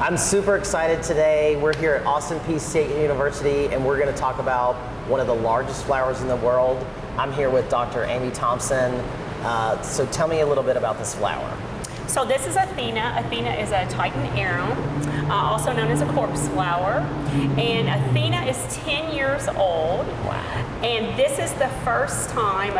I'm super excited today. We're here at Austin Peay State University, and we're going to talk about one of the largest flowers in the world. I'm here with Dr. Amy Thompson. So tell me a little bit about this flower. So this is Athena. Athena is a Titan arum, also known as a corpse flower. And Athena is 10 years old. Wow. And this is the first time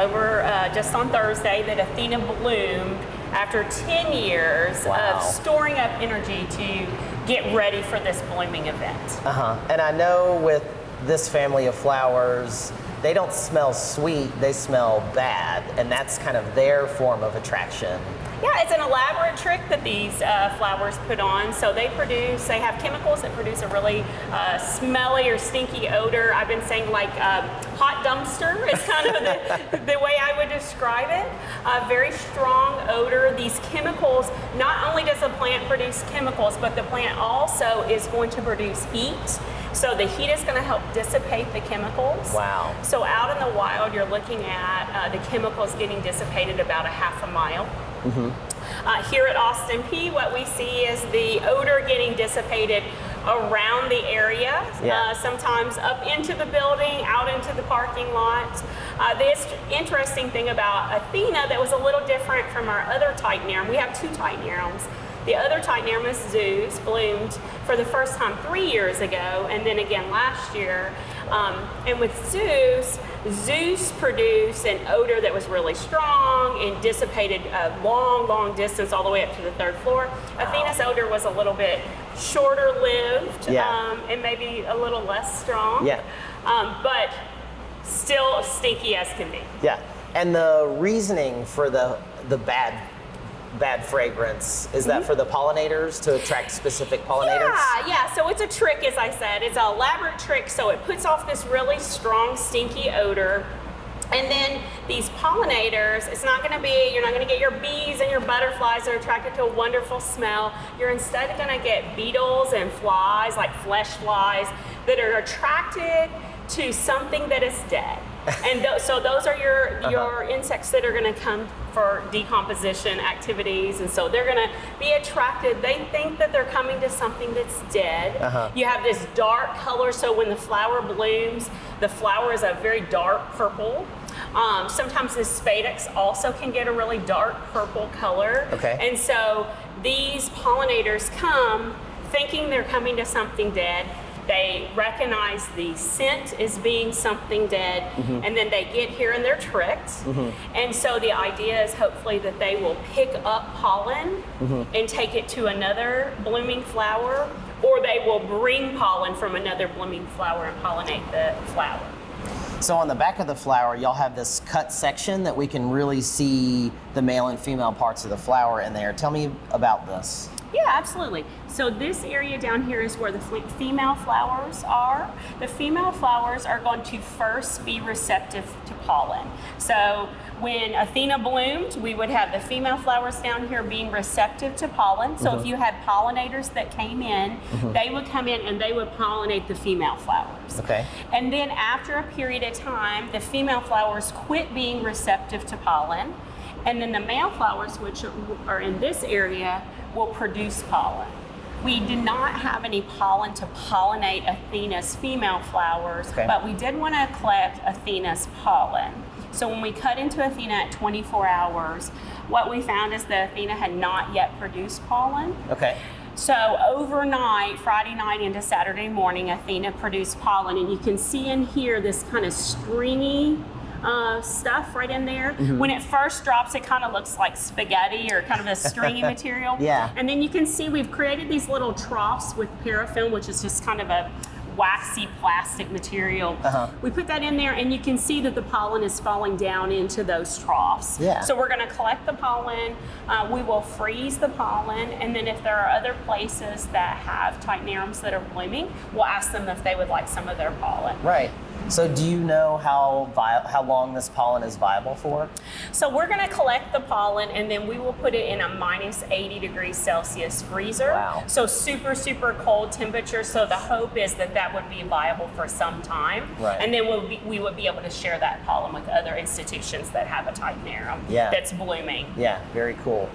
just on Thursday that Athena bloomed after 10 years of storing up energy to get ready for this blooming event. And I know with this family of flowers, they don't smell sweet, they smell bad, and that's kind of their form of attraction. Yeah, it's an elaborate trick that these flowers put on. So they have chemicals that produce a really smelly or stinky odor. I've been saying like hot dumpster is kind of the way I would describe it. A very strong odor. These chemicals, not only does the plant produce chemicals, but the plant also is going to produce heat. So the heat is going to help dissipate the chemicals. Wow. So out in the wild, you're looking at the chemicals getting dissipated about a half a mile. Here at Austin Peay, what we see is the odor getting dissipated around the area, sometimes up into the building, out into the parking lot. The interesting thing about Athena that was a little different from our other Titan arum, we have two Titan arums. The other Titan arum is Zeus, bloomed for the first time 3 years ago, and then again last year. And with Zeus produced an odor that was really strong and dissipated a long, long distance all the way up to the third floor. Wow. Athena's odor was a little bit shorter lived, and maybe a little less strong, but still stinky as can be. Yeah, and the reasoning for the bad fragrance, is that for the pollinators, to attract specific pollinators? Yeah, so it's a trick, as I said. It's an elaborate trick, so it puts off this really strong, stinky odor. And then these pollinators, you're not gonna get your bees and your butterflies that are attracted to a wonderful smell. You're instead gonna get beetles and flies, like flesh flies, that are attracted to something that is dead. And so those are your insects that are going to come for decomposition activities, and so they're going to be attracted. They think that they're coming to something that's dead. You have this dark color, so when the flower blooms, the flower is a very dark purple. Sometimes the spadix also can get a really dark purple color. And so these pollinators come thinking they're coming to something dead. They recognize the scent as being something dead, and then they get here and they're tricked. And so the idea is hopefully that they will pick up pollen and take it to another blooming flower, or they will bring pollen from another blooming flower and pollinate the flower. So on the back of the flower, y'all have this cut section that we can really see the male and female parts of the flower in there. Tell me about this. Yeah, absolutely. So this area down here is where the female flowers are. The female flowers are going to first be receptive to pollen. So when Athena bloomed, we would have the female flowers down here being receptive to pollen. So if you had pollinators that came in, they would come in and they would pollinate the female flowers. And then after a period of time, the female flowers quit being receptive to pollen, and then the male flowers, which are in this area, will produce pollen. We did not have any pollen to pollinate Athena's female flowers, but we did want to collect Athena's pollen. So when we cut into Athena at 24 hours, what we found is that Athena had not yet produced pollen. So overnight, Friday night into Saturday morning, Athena produced pollen, and you can see in here this kind of stringy stuff right in there. When it first drops, it kind of looks like spaghetti or kind of a stringy material. And then you can see we've created these little troughs with paraffin, which is just kind of a waxy plastic material. We put that in there, and you can see that the pollen is falling down into those troughs. So we're going to collect the pollen, we will freeze the pollen, and then if there are other places that have Titan arums that are blooming, we'll ask them if they would like some of their pollen. So do you know how long this pollen is viable for? So we're going to collect the pollen, and then we will put it in a minus 80 degrees Celsius freezer. So super, super cold temperature. So the hope is that that would be viable for some time. And then we would be able to share that pollen with other institutions that have a Titan arum that's blooming. Very cool.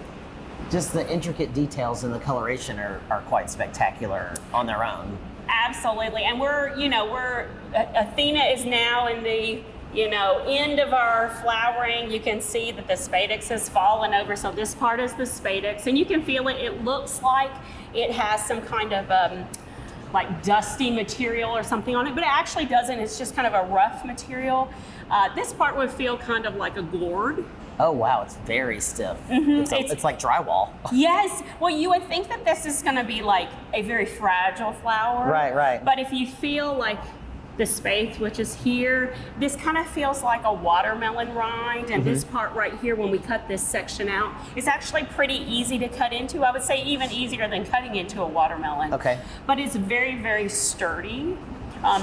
just the intricate details and the coloration are quite spectacular on their own. Absolutely, and Athena is now in the end of our flowering. You can see that the spadix has fallen over, so this part is the spadix, and you can feel it. It looks like it has some kind of like dusty material or something on it, but it actually doesn't. It's just kind of a rough material. This part would feel kind of like a gourd. Oh wow, it's very stiff. Mm-hmm. It's like drywall. Yes. Well, you would think that this is going to be like a very fragile flower. Right. But if you feel like the space, which is here, this kind of feels like a watermelon rind, and this part right here, when we cut this section out, is actually pretty easy to cut into. I would say even easier than cutting into a watermelon. Okay. But it's very, very sturdy.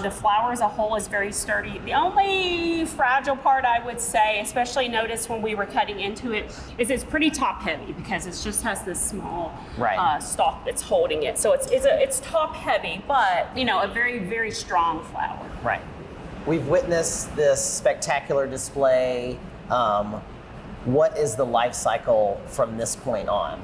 The flower as a whole is very sturdy. The only fragile part I would say, especially notice when we were cutting into it, is it's pretty top heavy because it just has this small stalk that's holding it. So it's top heavy, but a very, very strong flower. Right. We've witnessed this spectacular display. What is the life cycle from this point on?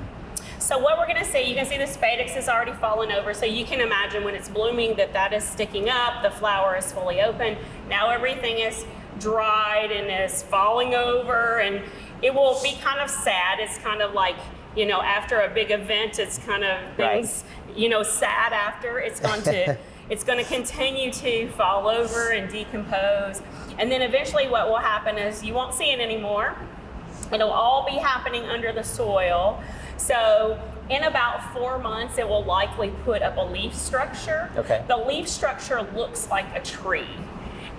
So what we're going to see, you can see the spadix is already fallen over, so you can imagine when it's blooming that is sticking up, the flower is fully open. Now everything is dried and is falling over, and it will be kind of sad. It's kind of like, after a big event, it's kind of things, sad after. It's going to continue to fall over and decompose. And then eventually what will happen is you won't see it anymore. It'll all be happening under the soil. So in about 4 months, it will likely put up a leaf structure. Okay. The leaf structure looks like a tree.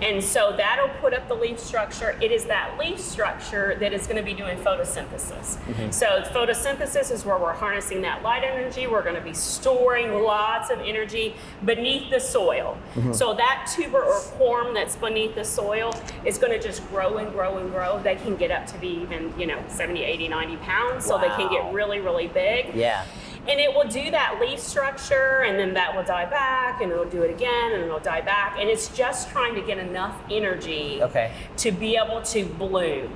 And so that'll put up the leaf structure. It is that leaf structure that is going to be doing photosynthesis. So photosynthesis is where we're harnessing that light energy. We're going to be storing lots of energy beneath the soil. So that tuber or corm that's beneath the soil is going to just grow and grow and grow. They can get up to be even, 70, 80, 90 pounds. So they can get really, really big. Yeah. And it will do that leaf structure, and then that will die back, and it'll do it again, and it'll die back. And it's just trying to get enough energy to be able to bloom.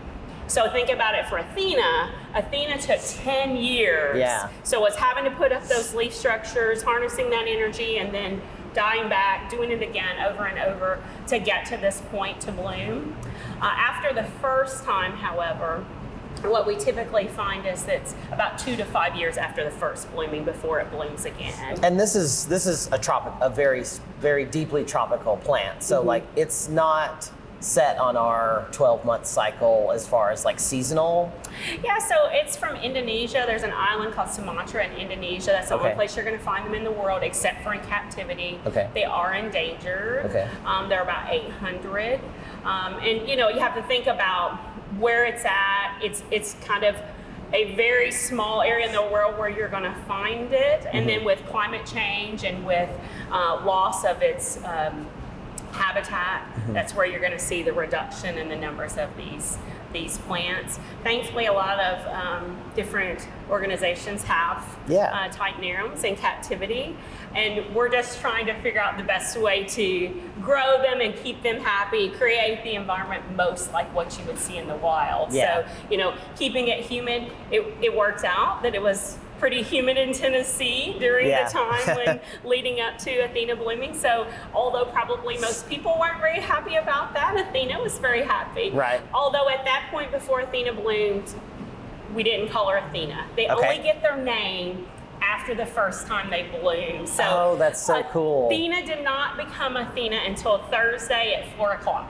So think about it for Athena. Athena took 10 years. Yeah. So it's having to put up those leaf structures, harnessing that energy, and then dying back, doing it again over and over to get to this point to bloom. After the first time, however, what we typically find is it's about 2 to 5 years after the first blooming before it blooms again. And this is a very, very deeply tropical plant. So like it's not set on our 12-month cycle as far as like seasonal. Yeah, so it's from Indonesia. There's an island called Sumatra in Indonesia. That's the only place you're going to find them in the world, except for in captivity. They are endangered. They're about 800. And you have to think about where it's at. It's kind of a very small area in the world where you're going to find it, and then with climate change and with loss of its habitat, that's where you're going to see the reduction in the numbers of these plants. Thankfully, a lot of different organizations have Titanarums in captivity, and we're just trying to figure out the best way to grow them and keep them happy, create the environment most like what you would see in the wild. So, keeping it humid, it worked out that it was pretty humid in Tennessee during the time when leading up to Athena blooming. So although probably most people weren't very happy about that, Athena was very happy. Although at that point before Athena bloomed, we didn't call her Athena. They only get their name after the first time they bloom. So that's so cool. Athena did not become Athena until Thursday at 4 o'clock.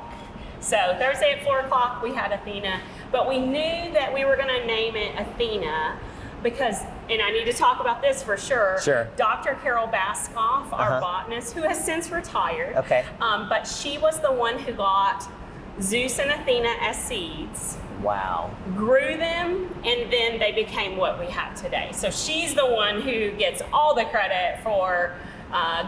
So Thursday at 4 o'clock we had Athena, but we knew that we were going to name it Athena because, and I need to talk about this for sure, Dr. Carol Baskoff, our botanist, who has since retired, but she was the one who got Zeus and Athena as seeds. Wow. Grew them, and then they became what we have today. So she's the one who gets all the credit for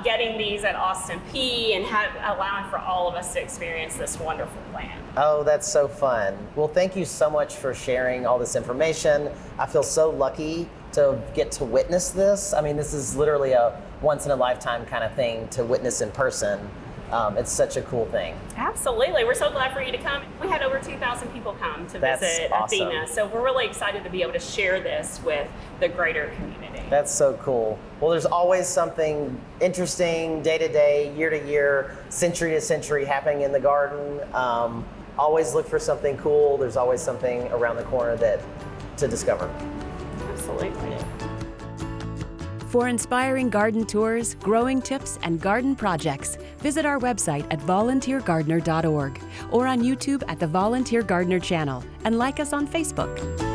getting these at Austin Peay and allowing for all of us to experience this wonderful plant. Oh, that's so fun. Well, thank you so much for sharing all this information. I feel so lucky to get to witness this. I mean, this is literally a once in a lifetime kind of thing to witness in person. It's such a cool thing. Absolutely. We're so glad for you to come. We had over 2,000 people come to visit awesome. Athena. So we're really excited to be able to share this with the greater community. That's so cool. Well, there's always something interesting day to day, year to year, century to century happening in the garden. Always look for something cool. There's always something around the corner to discover. Absolutely. For inspiring garden tours, growing tips, and garden projects, visit our website at volunteergardener.org or on YouTube at the Volunteer Gardener channel, and like us on Facebook.